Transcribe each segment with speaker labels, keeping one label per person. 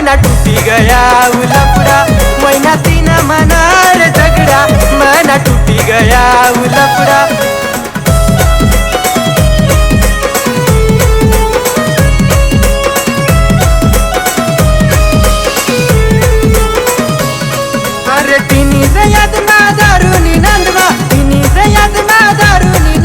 Speaker 1: मना टूटी गया उलफड़ा मैना तीन मनार झगड़ा मना टूटी गया उलफड़ा अरे तिनी याद मा दारूनी नंदमा तिनी याद मा दारूनी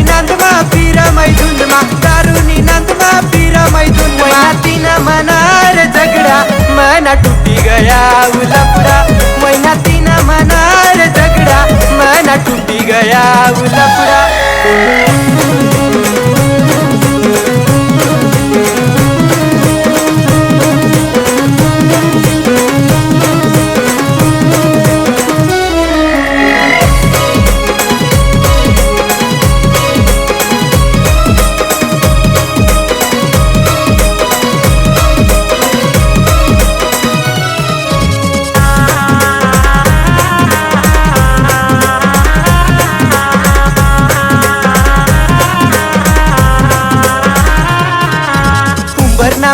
Speaker 1: नंदमा पीरा मैदुंदमा दारूनी नंदमा पीरा मैदुंदमा तीन मनार झगड़ा मना टूटी गया उलफड़ा मैना तीन मनार झगड़ा मना टूटी गया उलफड़ा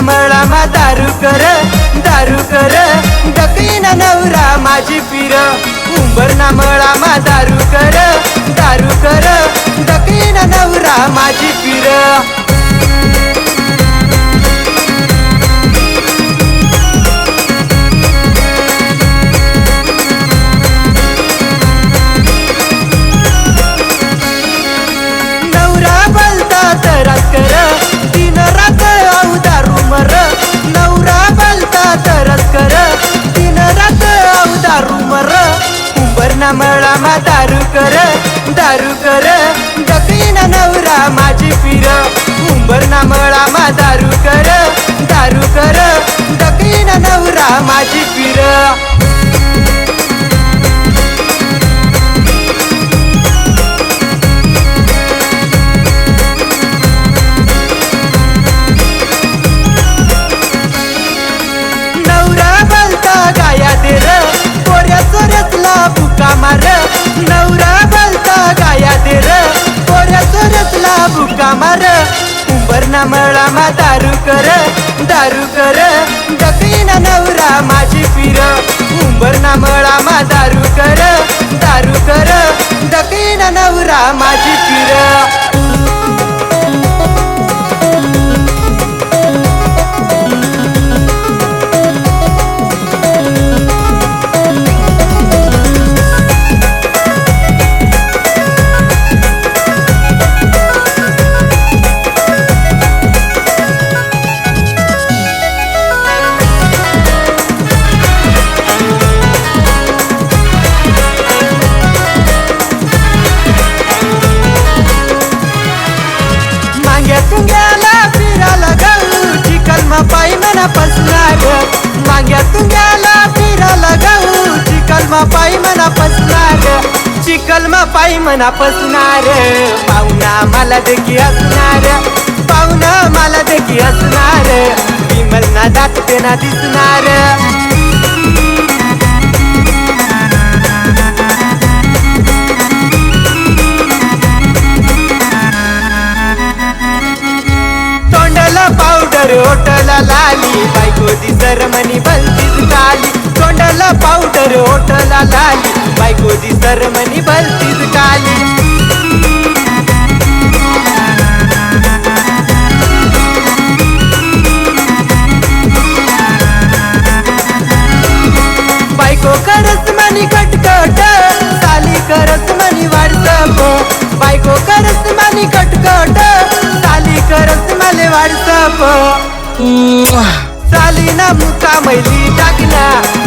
Speaker 1: मळामा दारू कर डकईना नवरा माझी पीर उंबरना मळामा दारू कर डकईना नवरा माझी पीर नवरा बोलता तरस कर दिन रात दारू मर नवरा बोलता तरस कर दिन रात दारू मर उंबरना मळामा दारू कर डकईना नवरा माझी पीर उंबरना मळामा दारू कर डकईना नवरा माझी पीर बुका मार नवरा बोलता गाया दे र पोऱ्या सोरसला बुका मार उंबरना मळामा दारू कर डकईना नवरा माझी पीर उंबरना मळामा दारू कर डकईना नवरा माझी पीर पाई मना पसनार मांग्या तुंग्याला फिरायला गाऊ चिकलमा पाई मना पसनार चिकलमा पाई मना पसनार पाहुणा मला देखी असणार पाहुणा मला देखी असणार विमल ना दाखते ना दिसणार पावडर ओटला लाली बायको दिसर मनी भलतीच काली तोंडाला पावडर ओटला लाली बायको दिसर मनी भलतीच काली बायको करस मनी कटकट साली करस मनी वाटसप बायको करस मनी कटकट साली करस मले वाटसप सालीना मुका मैली टाकना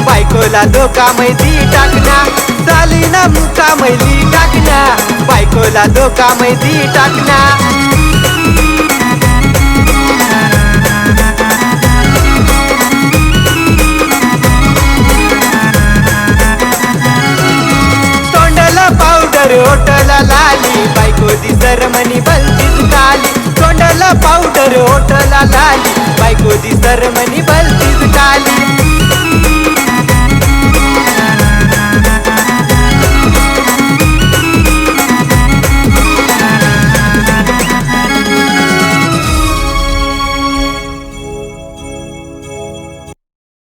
Speaker 1: बायकोला धोका मैली टाकना सालीना मुका मैली टाकना बायकोला धोका मैली टाकना तोंडाला पावडर ओटला लाली बायको दिसर मनी भलतीच काली तोंडाला पावडर ओटला लाली बायको दिसर मनी भलतीच काली